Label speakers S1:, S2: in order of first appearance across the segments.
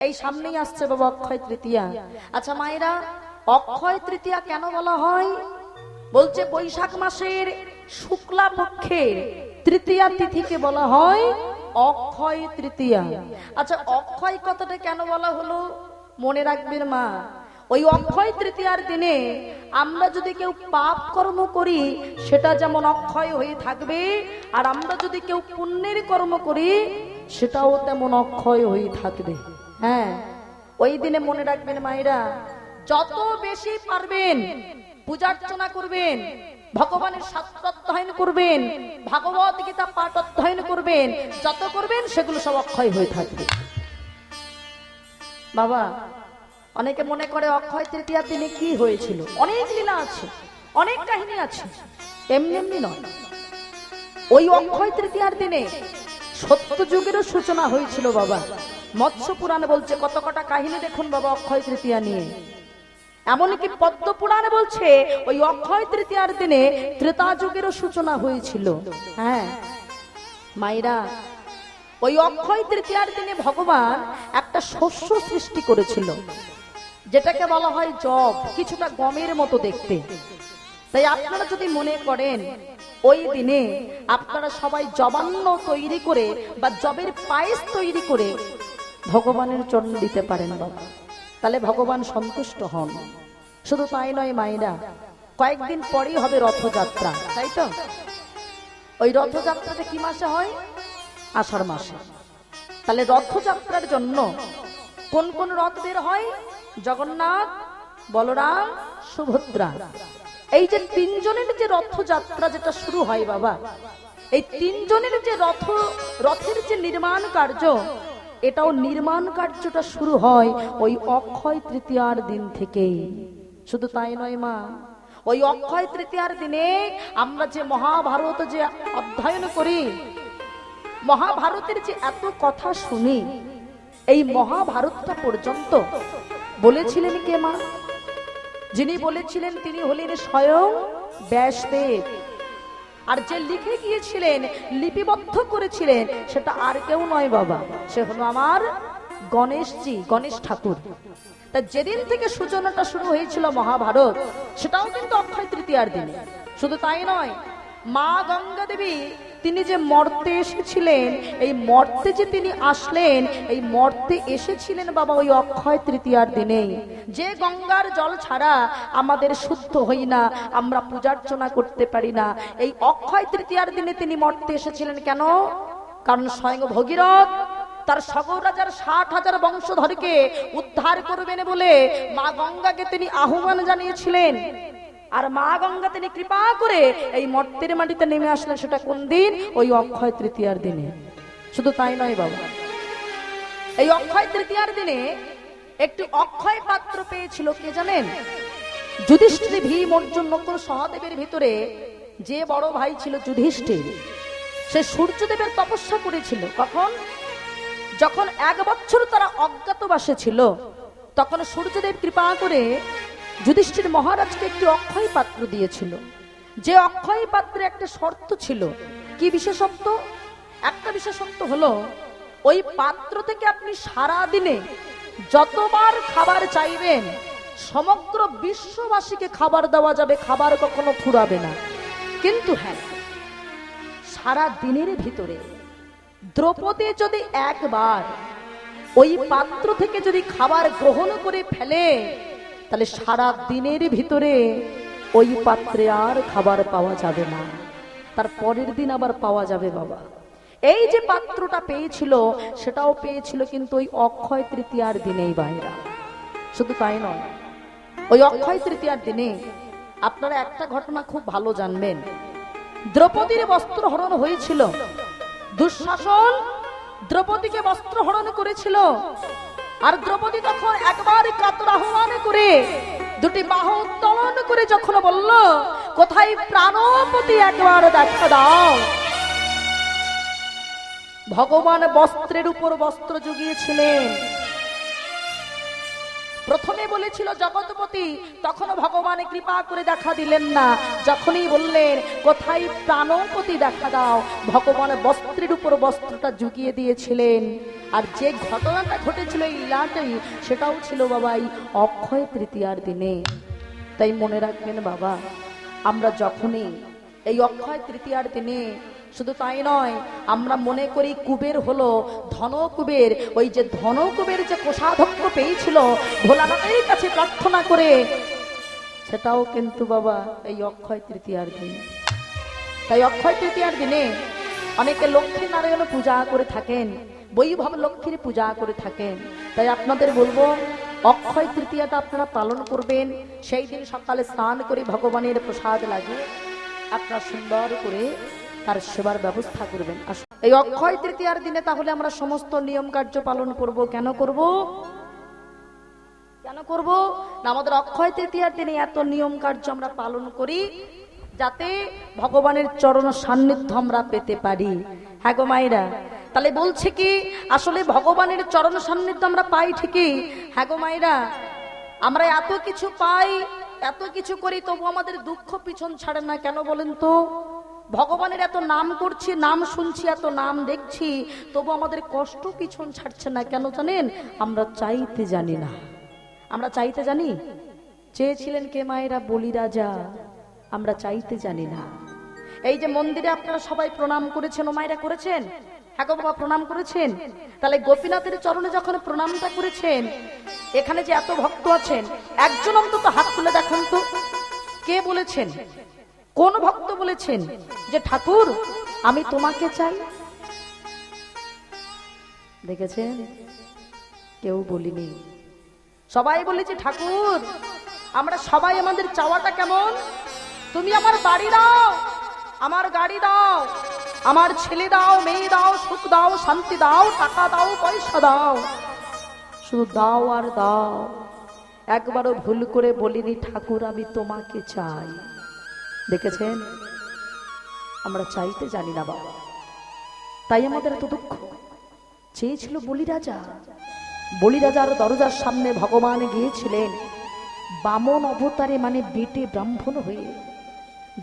S1: এই সামনেই আসছে বাবা অক্ষয় তৃতীয়া। আচ্ছা মায়েরা, অক্ষয় তৃতীয়া কেন বলা হয়? বলছে বৈশাখ মাসের শুক্লা পক্ষের তৃতীয়া তিথিকে বলা হয় অক্ষয় তৃতীয়া। আচ্ছা অক্ষয় কথাটা কেন বলা হলো মনে রাখবেন মা। ওই অক্ষয় তৃতীয়ার দিনে আমরা যদি কেউ পাপ কর্ম করি সেটা যেমন অক্ষয় হয়ে থাকবে, আর আমরা যদি কেউ পুণ্যের কর্ম করি সেটাও তেমন অক্ষয় হয়ে থাকবে। হ্যাঁ, ওই দিনে মনে রাখবেন মায়েরা, যত বেশি পারবেন পূজার্চনা করবেন, ভগবানের শাস্ত্র অধ্যয়ন করবেন, ভাগবত গীতা পাঠ অধ্যয়ন করবেন, যত করবেন সেগুলো সব অক্ষয় হয়ে থাকবে। বাবা অনেকে মনে করে অক্ষয় তৃতীয়ার দিনে কি হয়েছিল, অনেক লীলা আছে, অনেক কাহিনী আছে, এমনি এমনি নয়। ওই অক্ষয় তৃতীয়ার দিনে সত্য যুগেরও সূচনা হয়েছিল বাবা। মৎস্য পুরাণে বলছে কত কটা কাহিনী দেখুন বাবা অক্ষয় তৃতীয়া নিয়ে। এমনকি পদ্ম পুরাণে বলছে ওই অক্ষয় তৃতীয়ার দিনে ত্রেতা যুগেরও সূচনা হয়েছিল। হ্যাঁ মাইরা, ওই অক্ষয় তৃতীয়ার দিনে ভগবান একটা শস্য সৃষ্টি করেছিল যেটাকে বলা হয় জব, কিছুটা গমের মতো দেখতে। তাই আপনারা যদি মনে করেন ওই দিনে আপনারা সবাই জবান্ন তৈরি করে বা জবের পায়েস তৈরি করে ভগবানের চরণ দিতে পারেন বাবা, তাহলে ভগবান সন্তুষ্ট হন। শুধু তাই নয় মায়েরা, কয়েকদিন পরেই হবে রথযাত্রা, তাই তো? ওই রথযাত্রাটা কি মাসে হয়? আষাঢ় মাসে। তাহলে রথযাত্রার জন্য কোন কোন রথ বের হয়? জগন্নাথ, বলরাম, সুভদ্রা। এই যে তিনজনের যে রথযাত্রা যেটা শুরু হয় বাবা, এই তিনজনের যে রথের যে নির্মাণ কার্য, এটাও নির্মাণ কার্যটা শুরু হয় ওই অক্ষয় তৃতীয়ার দিন থেকেই। শুধু তাই নয় মা, ওই অক্ষয় তৃতীয়ার দিনে আমরা যে মহাভারত যে অধ্যয়ন করি, মহাভারতের যে এত কথা শুনি, এই মহাভারতটা পর্যন্ত বলেছিলেন কে মা? যিনি বলেছিলেন তিনি হলেন স্বয়ং ব্যাসদেব। আর যে লিখে গিয়েছিলেন, লিপিবদ্ধ করেছিলেন, সেটা আর কেউ নয় বাবা, সে হলো আমার গণেশজি, গণেশ ঠাকুর। তা যেদিন থেকে সূচনাটা শুরু হয়েছিল মহাভারত, সেটাও কিন্তু অক্ষয় তৃতীয়ার দিনে। শুধু তাই নয়, মা গঙ্গা দেবী তিনি যে মর্তে এসেছিলেন, এই মর্তে যে তিনি আসলেন, এই মর্তে এসেছিলেন বাবা ওই অক্ষয় তৃতীয়ার দিনে। যে গঙ্গার জল ছাড়া আমাদের শুদ্ধ হই না, আমরা পূজার্চনা করতে পারি না, এই অক্ষয় তৃতীয়ার দিনে তিনি মর্তে এসেছিলেন। কেন? কারণ স্বয়ং ভগীরথ তার সগর রাজার 60,000 বংশধরকে উদ্ধার করবেন বলে মা গঙ্গাকে তিনি আহ্বান জানিয়েছিলেন। আর মা গঙ্গা তিনি কৃপা করে এই মর্তের মাটিতে নেমে আসলেন। সেটা কোন দিন? ওই অক্ষয় তৃতীয়ার দিনে। শুধু তাই নয় বাবা, এই অক্ষয় তৃতীয়ার দিনে একটি অক্ষয় পাত্র পেয়েছিল কে জানেন? যুধিষ্ঠির, ভীম, অর্জুন, নকুল, সহদেবের ভিতরে যে বড় ভাই ছিল যুধিষ্ঠির, সে সূর্যদেবের তপস্যা করেছিল। কখন? যখন 1 বছর তারা অজ্ঞাতবাসে ছিল, তখন সূর্যদেব কৃপা করে যুধিষ্ঠির মহারাজকে একটি অক্ষয় পাত্র দিয়েছিল। যে অক্ষয় পাত্রে একটা শর্ত ছিল। কি বিশেষত্ব? একটা বিশেষত্ব হলো ওই পাত্র থেকে আপনি সারা দিনে যতবার খাবার চাইবেন সমগ্র বিশ্ববাসীকে খাবার দেওয়া যাবে, খাবার কখনো ফুরাবে না। কিন্তু হ্যাঁ, সারা দিনের ভিতরে দ্রৌপদী যদি একবার ওই পাত্র থেকে যদি খাবার গ্রহণ করে ফেলে, তাহলে সারা দিনের ভিতরে ওই পাত্রে আর খাবার পাওয়া যাবে না, তার পরের দিন আবার পাওয়া যাবে বাবা। এই যে পাত্রটা পেয়েছিল, সেটাও পেয়েছিল কিন্তু ওই অক্ষয় তৃতীয়ার দিনেই বাইরা। শুধু তাই নয়, ওই অক্ষয় তৃতীয়ার দিনে আপনারা একটা ঘটনা খুব ভালো জানবেন। দ্রৌপদীর বস্ত্র হরণ হয়েছিল, দুঃশাসন দ্রৌপদীকে বস্ত্র হরণ করেছিল। আর দ্রৌপদী তখন একবার কাতর আহ্বান করে দুটি বাহু উত্তোলন করে যখন বলল, কোথায় প্রাণপতি, একবার দেখা দাও। ভগবান বস্ত্রের উপর বস্ত্র জুগিয়েছিলেন। প্রথমে বলেছিল জগৎপতি, তখনও ভগবান কৃপা করে দেখা দিলেন না। যখনই বললেন কোথায় প্রাণপতি দেখা দাও, ভগবান বস্ত্রের উপর বস্ত্রটা ঝুঁকিয়ে দিয়েছিলেন। আর যে ঘটনাটা ঘটেছিল এই লীলাটাই, সেটাও ছিল বাবা এই অক্ষয় তৃতীয়ার দিনে। তাই মনে রাখবেন বাবা, আমরা যখনই এই অক্ষয় তৃতীয়ার দিনে, শুধু তাই নয়, আমরা মনে করি কুবের হলো ধনকুবের, ওই যে ধনকুবের যে কোষাধ্যক্ষ পেয়েছিল ভোলানাথের কাছে প্রার্থনা করে, সেটাও কিন্তু বাবা এই অক্ষয় তৃতীয়ার দিন। তাই অক্ষয় তৃতীয়ার দিনে অনেকে লক্ষ্মী নারায়ণ পূজা করে থাকেন, বৈভব লক্ষ্মীর পূজা করে থাকেন। তাই আপনাদের বলবো, অক্ষয় তৃতীয়াটা আপনারা পালন করবেন। সেই দিন সকালে স্নান করে ভগবানের প্রসাদ লাগিয়ে আপনারা সুন্দর করে তার সেবার ব্যবস্থা করবেন। এই অক্ষয় তৃতীয়ার দিনে তাহলে আমরা সমস্ত নিয়ম কার্য পালন করব। কেন করব? কেন করব না, আমাদের অক্ষয় তৃতীয়ার দিনে এত নিয়ম কার্য আমরা পালন করি যাতে ভগবানের চরণ সান্নিধ্য আমরা পেতে পারি। হ্যাঁ গো মায়েরা, তাহলে বলছে কি আসলে ভগবানের চরণ সান্নিধ্য আমরা পাই ঠিকই। হ্যাঁ গো মায়েরা, আমরা এত কিছু পাই, এত কিছু করি, তবু আমাদের দুঃখ পিছন ছাড়ে না। কেন বলেন তো? ভগবানের এত নাম করছি, নাম শুনছি, এত নাম দেখছি, তবু আমাদের কষ্ট পিছন ছাড়ছে না। কেন জানেন? আমরা চাইতে জানি না। আমরা চাইতে জানি? চেয়েছিলেন কে মায়েরা? বলি রাজা। আমরা চাইতে জানি না। এই যে মন্দিরে আপনারা সবাই প্রণাম করেছেন, ও মায়েরা করেছেন? হ্যাঁ গো বাবা, প্রণাম করেছেন। তাহলে গোপীনাথের চরণে যখন প্রণামটা করেছেন, এখানে যে এত ভক্ত আছেন, একজন অন্তত হাত তুলে দেখেন তো, কে বলেছেন, কোন ভক্ত বলেছেন যে ঠাকুর আমি তোমাকে চাই? দেখেছেন? কেউ বলিনি। সবাই বলেছে ঠাকুর আমরা সবাই, আমাদের চাওয়াটা কেমন? তুমি আমার বাড়ি দাও, আমার গাড়ি দাও, আমার ছেলে দাও, মেয়ে দাও, সুখ দাও, শান্তি দাও, টাকা দাও, পয়সা দাও, শুধু দাও আর দাও। একবারও ভুল করে বলিনি ঠাকুর আমি তোমাকে চাই। দেখেছেন? আমরা চাইতে জানি না বাবা, তাই আমাদের এত দুঃখ। চেয়েছিল বলি রাজা, বলি রাজার দরজার সামনে ভগবান গিয়েছিলেন বামন অবতারে, মানে বেটে ব্রাহ্মণ হয়ে।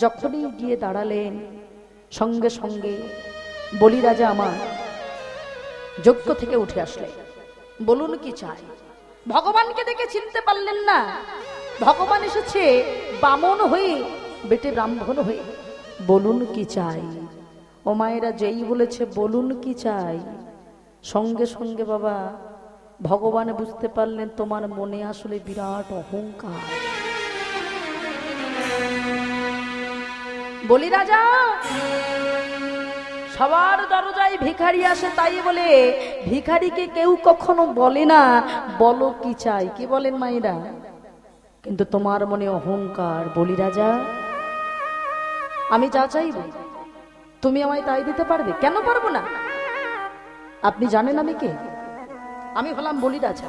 S1: যখনই গিয়ে দাঁড়ালেন, সঙ্গে সঙ্গে বলি রাজা আমার যজ্ঞ থেকে উঠে আসলেন। বলুন কি চাই? ভগবানকে দেখে চিনতে পারলেন না, ভগবান এসেছে বামন হয়ে, বেটে ব্রাহ্মণ হয়ে। বলুন কি চাই? ও মায়েরা, যেই বলেছে বলুন কি চাই, সঙ্গে সঙ্গে বাবা ভগবান বুঝতে পারলেন তোমার মনে আসলে বিরাট অহংকার। বলি রাজা সবার দরজায় ভিখারি আসে, তাই বলে ভিখারিকে কেউ কখনো বলে না বলো কি চাই। কি বলেন মায়েরা? কিন্তু তোমার মনে অহংকার। বলি রাজা আমি যা চাইব তুমি আমায় তাই দিতে পারবে? কেন পারবো না? আপনি জানেন আমি কে? আমি হলাম বলি রাজা,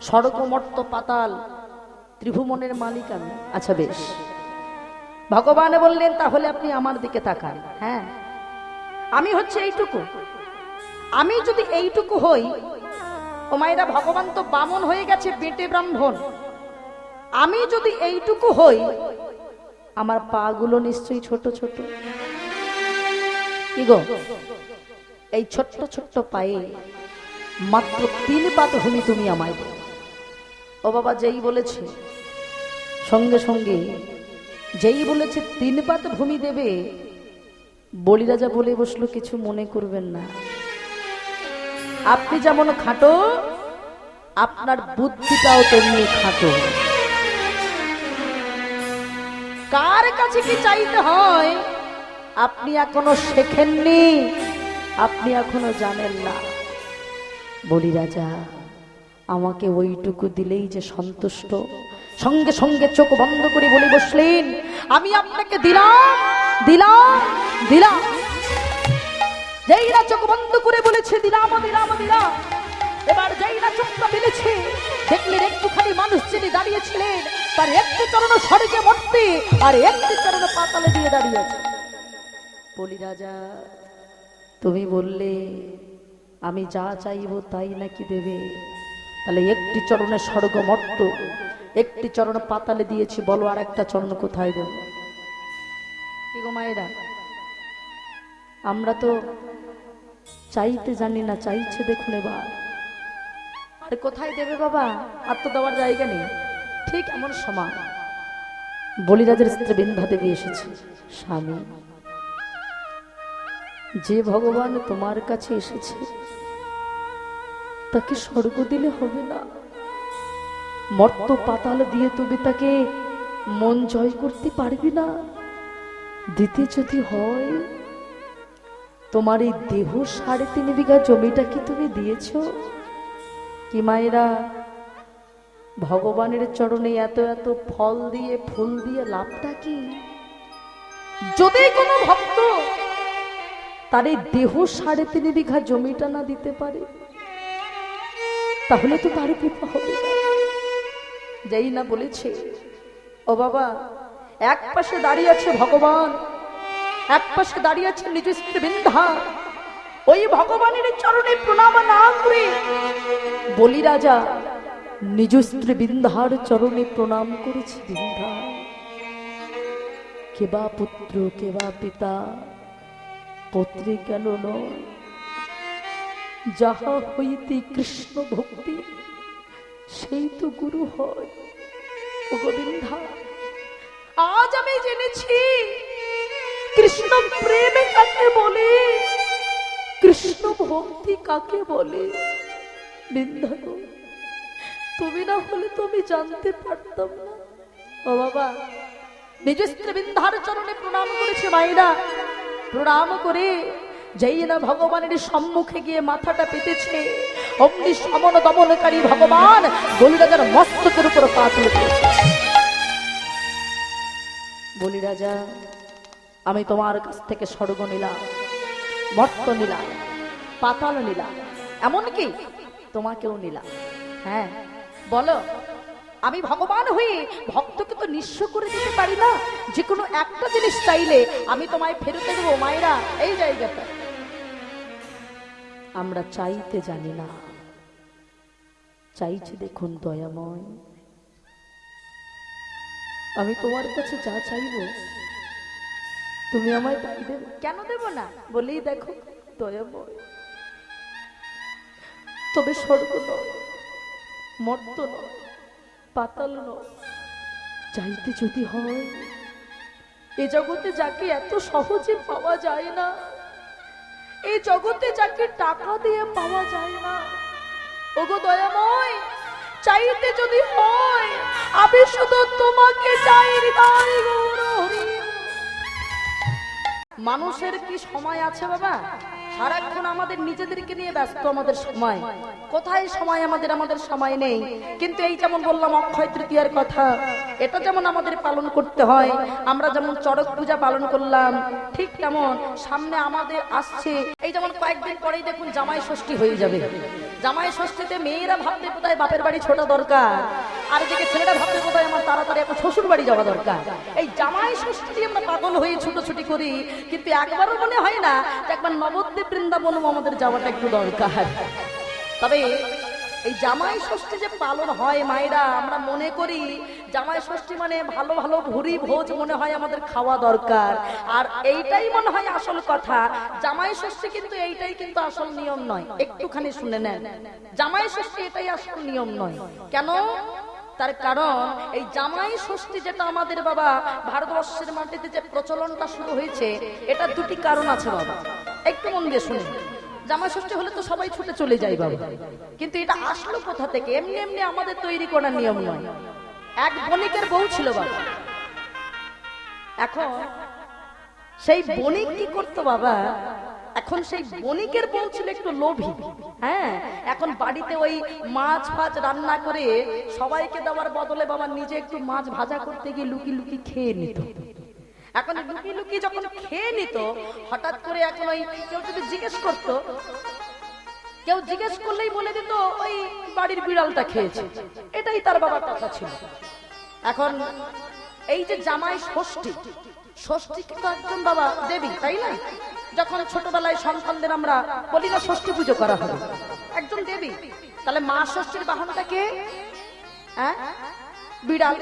S1: স্বর্গ মর্ত পাতাল ত্রিভুবনের মালিক আমি। আচ্ছা বেশ, ভগবান বললেন তাহলে আপনি আমার দিকে তাকান। হ্যাঁ, আমি হচ্ছে এইটুকু। আমি যদি এইটুকু হই, ও মায়েরা ভগবান তো বামন হয়ে গেছে, বেটে ব্রাহ্মণ। আমি যদি এইটুকু হই, আমার পা গুলো নিশ্চয়ই ছোট ছোট। কি গো, এই ছোট্ট ছোট্ট পায়ে মাত্র 3 পাত ভূমি তুমি আমায় দাও। ও বাবা, যেই বলেছে সঙ্গে সঙ্গে, যেই বলেছে 3 পাত ভূমি দেবে, বলি রাজা বলে বসলো কিছু মনে করবেন না। আপনি যেমন খাটো, আপনার বুদ্ধিটাও তেমনি খাটো। কার কাছে কি চাইতে হয় আপনি এখনো শেখেননি, আপনি এখনো জানেন না। বলি রাজা আমাকে ওইটুকু দিলেই যে সন্তুষ্ট। সঙ্গে সঙ্গে চোখ বন্ধ করে বলে বসলেন আমি আপনাকে দিলাম দিলাম দিলাম। যেইরা চোখ বন্ধ করে বলেছে দিলাম দিলাম দিলাম, এবার যেইরা চোখটা মেলেছে দেখলেন একটুখানি মানুষ যিনি দাঁড়িয়েছিলেন তার একটি চরণ স্বর্গে মরতে আর একটি চরণ পাতালে দিয়ে দাঁড়িয়েছে। বলি রাজা তুমি বললে আমি যা চাইব তাই নাকি দেবে? তাহলে একটি চরণে স্বর্গ মর্ত, একটি চরণ পাতালে দিয়েছি, বলো আর একটা চরণ কোথায় দেব? কি গো মায়েরা, আমরা তো চাইতে জানি না, চাইছে দেখুন এবার। আর কোথায় দেবে বাবা, আর তো দেওয়ার জায়গা নেই। ঠিক এমন সময় বলিরাজের স্ত্রী বিন্ধ্যা দেবী এসেছে। স্বামী, যে ভগবান তোমার কাছে এসেছে তাকে স্বর্গ দিলে হবে না? মর্ত পাতাল দিয়ে তুমি তাকে মন জয় করতে পারবি না? দিতে যদি হয়, তোমার এই দেহ 3.5 বিঘা জমিটা কি তুমি দিয়েছ? কি মায়েরা, ভগবানের চরণে এত এত ফল দিয়ে ফুল দিয়ে লাভটা কি? যদি কোনো ভক্ত তার এই দেহ 3.5 বিঘা জমিটা না দিতে পারে, তাহলে তো তার কৃপা হবে না। যেই না বলেছে, ও বাবা, এক পাশে দাঁড়িয়ে আছে ভগবান, এক পাশে দাঁড়িয়ে আছে নিজ স্ত্রী বিন্ধ্যা। ওই ভগবানের চরণে প্রণাম না করে বলি রাজা নিজ স্ত্রী বিন্ধ্যার চরণে প্রণাম করেছে। বিন্ধ্যা, কেবা পুত্র কেবা পিতা, পত্রী কেন নয়, যাহা হইতে কৃষ্ণ ভক্তি সেই তো গুরু হয়। ও গোবিন্ধা, আজ আমি জেনেছি কৃষ্ণ প্রেমে কাকে বলে, কৃষ্ণ ভক্তি কাকে বলে। বিন্ধ্যা গো, তুমি না হলে তো আমি জানতে পারতাম না। ও বাবা, নিজ স্ত্রী বিন্ধ্যার চরণে প্রণাম করেছে মায়েরা। প্রণাম করে যেই না ভগবানের সম্মুখে গিয়ে মাথাটা পেতেছে, অমনি সমন দমনকারী ভগবান বলিরাজার মস্তকের উপর পা তুলেছে। বলি রাজা, আমি তোমার কাছ থেকে স্বর্গ নিলাম, মর্ত নিলাম, পাতাল নিলাম, এমনকি তোমাকেও নিলাম। হ্যাঁ বলো, আমি ভগবান হয়ে ভক্তকে তো নিঃস্ব করে দিতে পারি না। যে কোনো একটা জিনিস চাইলে আমি তোমায় ফেরত দেবো। মায়েরা, এই জায়গাটা আমরা চাইতে জানি না। চাইছে দেখুন দয়াময়, আমি তোমার কাছে যা চাইবো তুমি আমায় তাই দেবে। কেন দেব না বলেই দেখো দয়াময়। তবে স্বর্গ নয়, মর্ত নয়, পাতাল নয়, চাইতে যদি হয়, এ জগতে যাকে এত সহজে পাওয়া যায় না, এই জগতে যাকে টাকা দিয়ে পাওয়া যায় না, ওগো দয়াময়, চাইতে যদি হয়, আমি শুধু তোমাকে চাই। হৃদয় গৌর হরি। মানুষের কি সময় আছে বাবা? সারাক্ষণ আমাদের নিজেদেরকে নিয়ে ব্যস্ত আমাদের সময়। কোথায় সময় আমাদের? আমাদের সময় নেই। কিন্তু এই যেমন বললাম অক্ষয় তৃতীয়ার কথা, এটা যেমন আমাদের পালন করতে হয়। আমরা যেমন চড়ক পূজা পালন করলাম, ঠিক তেমন সামনে আমাদের আসছে, এই যেমন কয়েকদিন পরেই দেখুন জামাই ষষ্ঠী হয়ে যাবে। জামাই ষষ্ঠীতে মেয়েরা ভাবতে কোথায় বাপের বাড়ি ছোটা দরকার, আর এদিকে ছেলেরা ভাবতে কোথায় আমার তাড়াতাড়ি এখন শ্বশুর বাড়ি যাওয়া দরকার। এই জামাই ষষ্ঠী আমরা পাগল হয়ে ছুটোছুটি করি, কিন্তু একবারও মনে হয় না যে একবার নবদ্বীপ বৃন্দাবন আমাদের যাওয়াটা একটু দরকার। তবে এই জামাই ষষ্ঠী যে পালন হয় মায়েরা, আমরা মনে করি জামাই ষষ্ঠী মানে ভালো ভালো ভুরি ভোজ মনে হয় আমাদের খাওয়া দরকার, আর এইটাই মনে হয় আসল কথা। জামাই ষষ্ঠী কিন্তু এইটাই কিন্তু আসল নিয়ম নয়। একটুখানি শুনে নেন, জামাই ষষ্ঠী এটাই আসল নিয়ম নয়। কেন? তার কারণ এই জামাই ষষ্ঠী যেটা আমাদের বাবা ভারতবর্ষের মাটিতে যে প্রচলনটা শুরু হয়েছে, এটা দুটি কারণ আছে বাবা, একটু মন দিয়ে শুনে। জামাই ষষ্ঠী হলে তো সবাই ছুটে চলে যায় বাবা, কিন্তু এটা আসলো কোথা থেকে? এমনি এমনি আমাদের তৈরি করা নিয়ম নয়। এক বণিকের বউ ছিল বাবা। এখন সেই বণিক কি করতো বাবা? এখন সেই বণিকের বউ ছিল একটু লোভী। হ্যাঁ, এখন বাড়িতে ওই মাছ ফাছ রান্না করে সবাইকে দেওয়ার বদলে বাবা নিজে একটু মাছ ভাজা করতে গিয়ে লুকি লুকি খেয়ে নিত। এখন লুকি লুকি যখন খেয়ে নিত, হঠাৎ করে এখন ওই কেউ যদি জিজ্ঞেস করতো, কেউ জিজ্ঞেস করলেই বলে দিত ওই বাড়ির বিড়ালটা খেয়েছে, এটাই তার বাবার কথা ছিল। এখন এই যে জামাই ষষ্ঠী, ষষ্ঠী কিন্তু একজন বাবা দেবী, তাই না? যখন ছোটবেলায় সন্তানদের আমরা বলি না ষষ্ঠী পুজো করা হবে, একজন দেবী। তাহলে মা ষষ্ঠীর বাহনটা কে? হ্যাঁ, বিড়াল।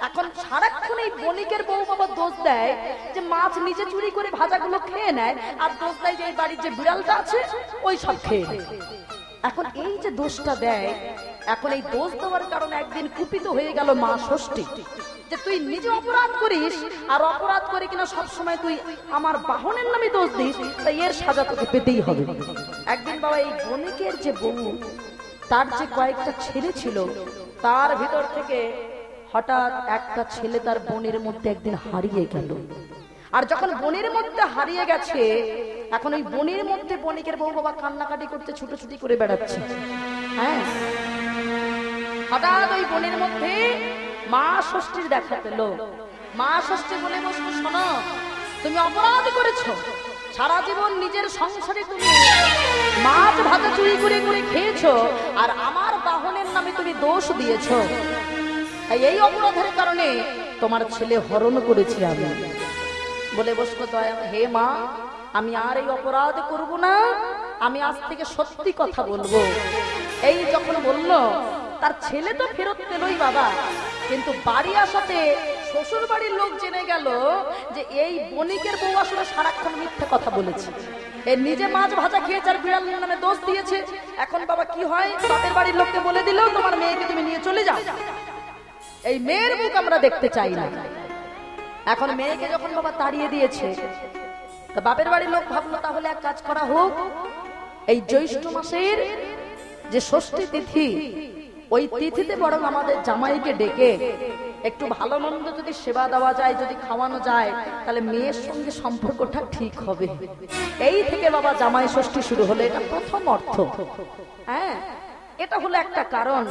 S1: এখন সারাক্ষণ এই বণিকের বউ বাবা দোষ দেয় যে মাছ নিজে চুরি করে ভাজাগুলো খেয়ে নেয়, আর দোষ দেয় যে এই বাড়ির যে বিড়ালটা আছে ওই সব খেয়ে নেয়। এখন এই যে দোষটা দেয়, এখন এই দোষ দেওয়ার কারণে একদিন কুপিত হয়ে গেল মা ষষ্ঠী, যে তুই নিজে অপরাধ করিস আর অপরাধ করে কিনা সবসময় তুই আমার বাহনের নামে দোষ দিস, তাই এর সাজা তোকে পেতেই হবে। একদিন বাবা এই বণিকের যে বউ, তার যে কয়েকটা ছেলে ছিল, তার ভিতর থেকে হঠাৎ একটা ছেলে তার বোনের মধ্যে একদিন হারিয়ে গেল। আর যখন বোনের মধ্যে হারিয়ে গেছে, এখন ওই বোনের মধ্যে বণিকের বউ বাবা কান্নাকাটি করতে ছুটোছুটি করে বেড়াচ্ছে। হ্যাঁ, হঠাৎ ওই বোনের মধ্যে মা ষষ্ঠীর দেখা পেল। মা ষষ্ঠী বলে বসলো, শোনো, তুমি অপরাধ করেছো, সারা জীবন নিজের সংসারে তুমি মাছ ভাজা চুরি করে করে খেয়েছো, আর আমার বাহনের নামে তুমি দোষ দিয়েছো। এই অপরাধের কারণে তোমার ছেলে হরণ করেছি আমি। বলে বসলো, হে মা, আমি আর এই অপরাধ করব না, আমি আজ থেকে সত্যি কথা বলবো। এই যখন বললো, তার ছেলে তো ফেরত পেলই বাবা, কিন্তু বাড়ি আসাতে শ্বশুর বাড়ির লোক জেনে গেল যে এই বণিকের বউ আসলে সারাক্ষণ মিথ্যে কথা বলেছে, এ নিজে মাছ ভাজা খেয়েছে আর বিড়াল নামে দোষ দিয়েছে। এখন বাবা কি হয়, বাপের বাড়ির লোককে বলে দিল, তোমার মেয়েকে তুমি নিয়ে চলে যাও, এই মেয়ের মুখ আমরা দেখতে চাই না। এখন মেয়েকে যখন বাবা তাড়িয়ে দিয়েছে, বাপের বাড়ির লোক ভাবলো তাহলে এক কাজ করা হোক, এই জ্যৈষ্ঠ মাসের যে ষষ্ঠী তিথি, ওই তিথিতে বরং আমাদের জামাইকে ডেকে একটু ভালো মন্দ যদি সেবা দেওয়া যায়, যদি খাওয়ানো যায়, তাহলে মেয়ের সঙ্গে সম্পর্কটা ঠিক হবে। এই থেকে বাবা জামাই ষষ্ঠী শুরু হলো, এটা প্রথম অর্থ। হ্যাঁ, এটা হলো একটা কারণ।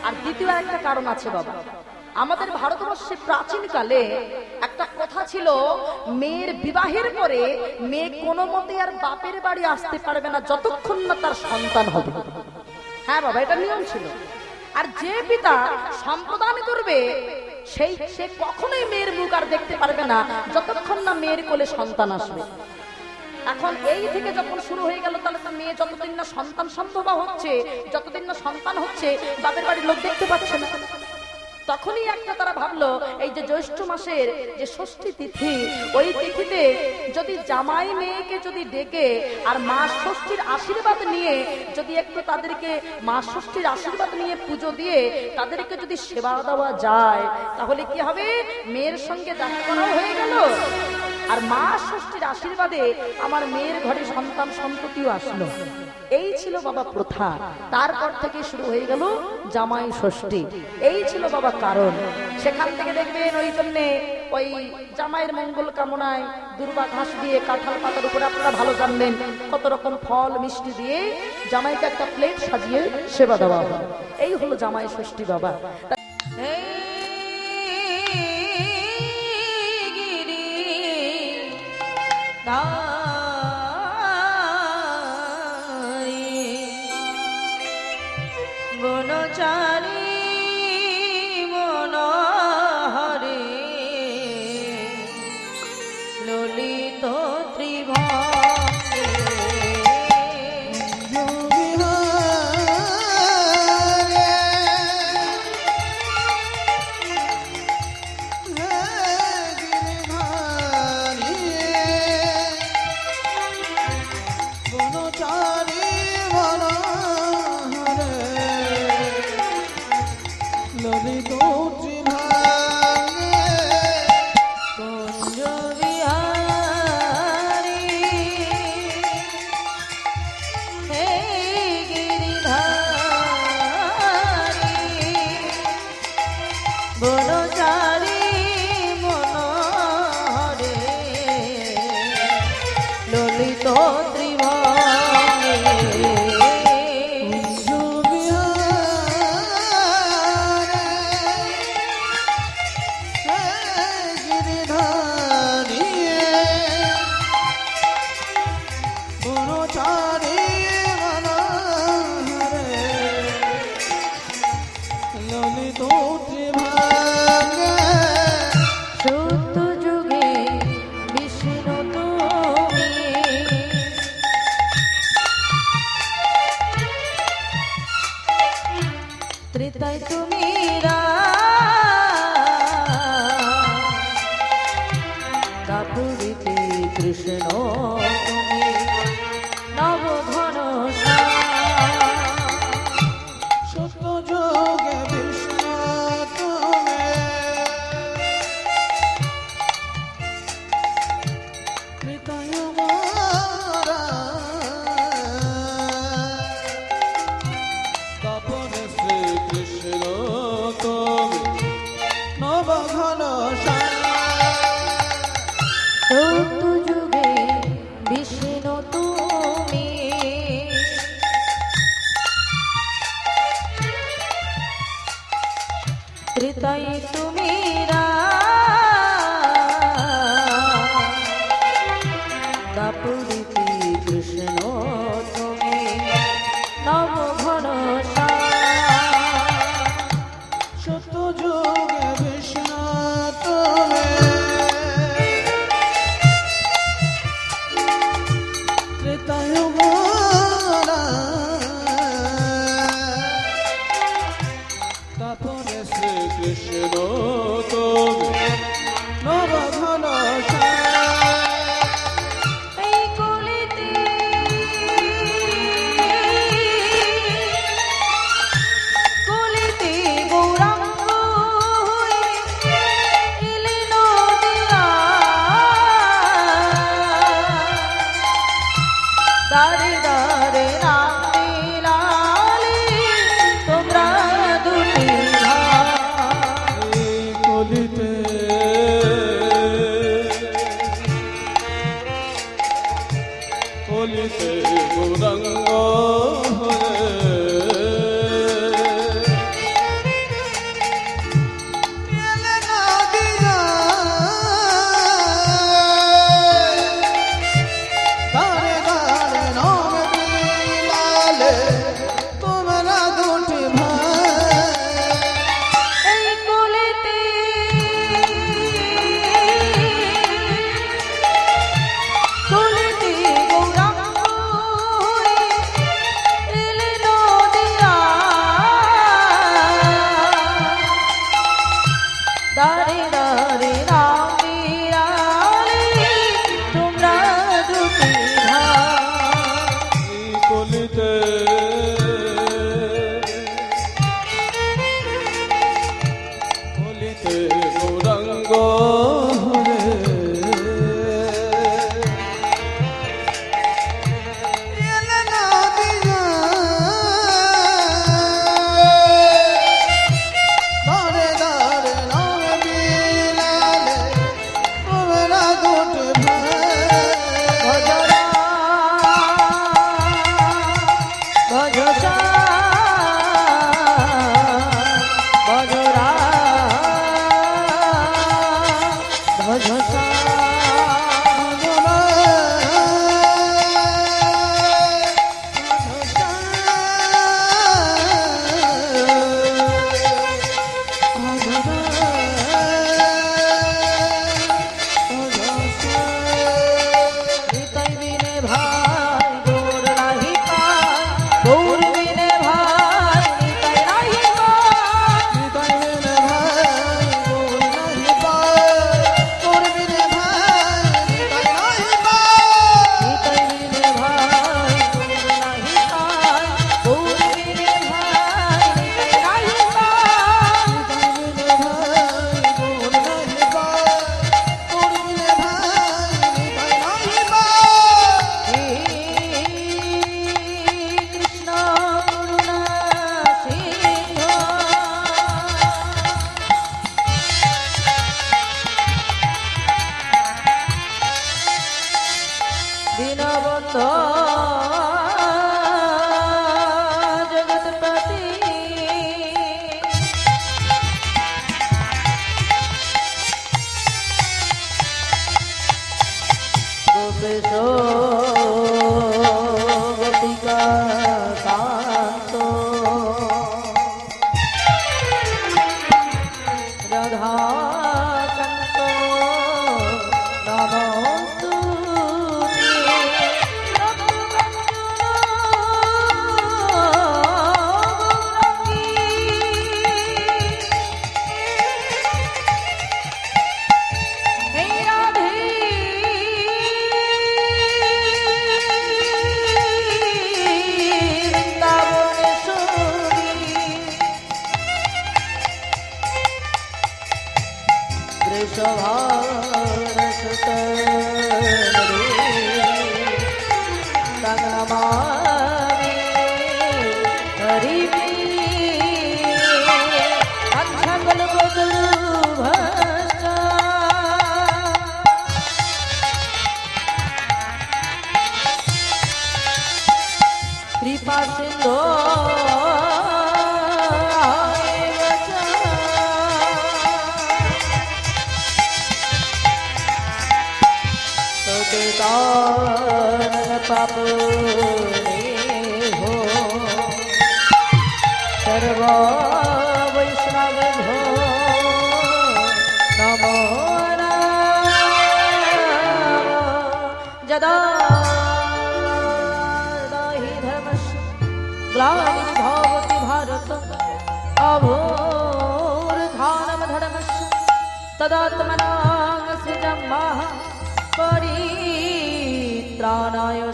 S1: আর দ্বিতীয় একটা কারণ আছে বাবা, আমাদের ভারতবর্ষে প্রাচীন কালে একটা কথা ছিল, মেয়ের বিবাহের পরে মেয়ে কোনো মতে আর বাপের বাড়ি আসতে পারবে না যতক্ষণ না তার সন্তান হবে। হ্যাঁ বাবা, এটা নিয়ম ছিল। আর যে পিতা সম্প্রদান করবে সে কখনোই মেয়ের মুখ আর দেখতে পারবে না যতক্ষণ না মেয়ের কোলে সন্তান আসবে। এখন এই থেকে যখন শুরু হয়ে গেল, তাহলে তার মেয়ে যতদিন না সন্তান সম্ভবা হচ্ছে, যতদিন না সন্তান হচ্ছে, বাপের বাড়ির লোক দেখতে পাচ্ছে না। তখনই একটা তারা ভাবলো, এই যে জ্যৈষ্ঠ মাসের যে ষষ্ঠী তিথি, ওই তিথিতে যদি জামাই মেয়েকে যদি ডেকে আর মা ষষ্ঠীর আশীর্বাদ নিয়ে যদি একটু তাদেরকে মা ষষ্ঠীর আশীর্বাদ নিয়ে পুজো দিয়ে তাদেরকে যদি সেবা দেওয়া যায়, তাহলে কি হবে, মেয়ের সঙ্গে দেখা করাও হয়ে গেল, আর মা ষষ্ঠীর আশীর্বাদে আমার মেয়ের ঘরে সন্তান সন্ততিও আসলো। এই ছিল বাবা প্রথা। তারপর থেকে শুরু হয়ে গেল জামাই ষষ্ঠী। এই ছিল বাবা কারণ। সেখান থেকে দেখবেন ওই জন্যে ওই জামাইয়ের মঙ্গল কামনায় দুর্বা ঘাস দিয়ে, কাঁঠাল পাতার উপরে আপনারা ভালো জানবেন, কত রকম ফল মিষ্টি দিয়ে জামাইকে একটা প্লেট সাজিয়ে সেবা দেওয়া হয়। এই হলো জামাই ষষ্ঠী বাবা।
S2: বনচারী মনোহরে ললিত ত্রিভঙ্গে নিতাই তুমি দাপুরিতে কৃষ্ণ তুমি নব ঘন
S3: সত্য যোগে বিষ্ণু তুমি হৃদয় মোরা তাপনে শ্রীকৃষ্ণ তুমি নবঘন
S2: সত্য যুগে বিষ্ণু তুমি ত্রিতাই তুমি দাপুরিতে কৃষ্ণ তুমি নব ঘন
S3: সত্য যোগে বিষ্ণু তুমি ত্রেতায় মোরা তাপনে শ্রীকৃষ্ণ তুমি নবঘন
S2: এই কলিতে কলিতে গৌরাঙ্গ হয়ে এলেন নদিয়া দারে দারে নাম দিলালে তোমরা দুটি
S3: এই কলিতে কলিতে গৌরাঙ্গ হয়ে এলে নদিয়া দারে দারে নাম দিলালে তোমরা দুটি ভাই
S2: এই কলিতে কলিতে গৌরাঙ্গ হয়ে এলেন নদিয়া দারে দারে নাম দিয়ালে তোমরা দুটি ভাই
S3: কলিতে কলিতে গৌরাঙ্গ হরে এলে নদিয়া দারে দারে নাম বিলালে তোমরা দুটি ভাই
S2: ভজরা ভজসা ভজরা ভজসা নিতাই বিনে ভাই গৌর নাহি পায় গৌর বিনে ভাই নিতাই নাহি পায় নিতাই বিনে ভাই গৌর নাহি পায় গৌর বিনে ভাই নিতাই নাহি পায় হে কৃষ্ণ করুণা সিন্ধু দীনবন্ধু জগৎপতি গোপেশ গোপিকা কান্ত রাধাকান্ত নমস্তুতে গৌরাঙ্গী केशवारसत तन्नमामि हरिवे अक्षगलपतुर्भश्च कृपा सिंधो पाप हो सर्व वैष्णव हो नमो जदा हि धर्मस्य ग्लानिर्भवति भारत अभूर्धानं धर्मस्य तदात्मनां सृजमः परित्राणाय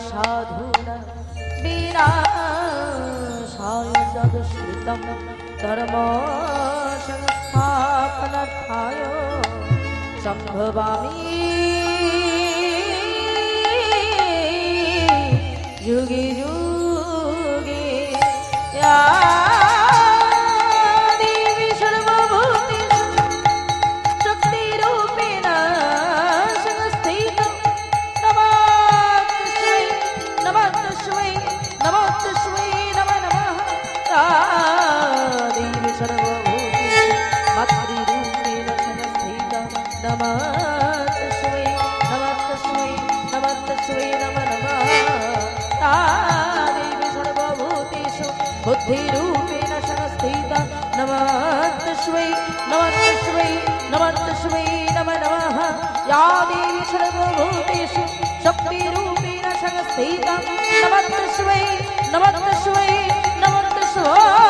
S2: साधूनां विनाशाय च दुष्कृतं धर्म संस्थापनार्थाय सम्भवामि युगे युगे या देवी सर्वभूतेषु शक्तिरूपेण संस्थिता नमस्तस्मै नमस्तस्मै नमो नमः या देवी सर्वभूतेषु मातृरूपेण संस्थिता नमस्तस्मै नमस्तस्मै नमस्तस्मै नमो नमः या देवी सर्वभूतेषु बुद्धिरूपेण संस्थिता नमस्तस्मै नमस्तस्मै नमस्तस्मै नमो नमः या देवी सर्वभूतेषु शक्तिरूपेण संस्थिता नमस्तस्मै नमस्तस्मै नमस्तस्मै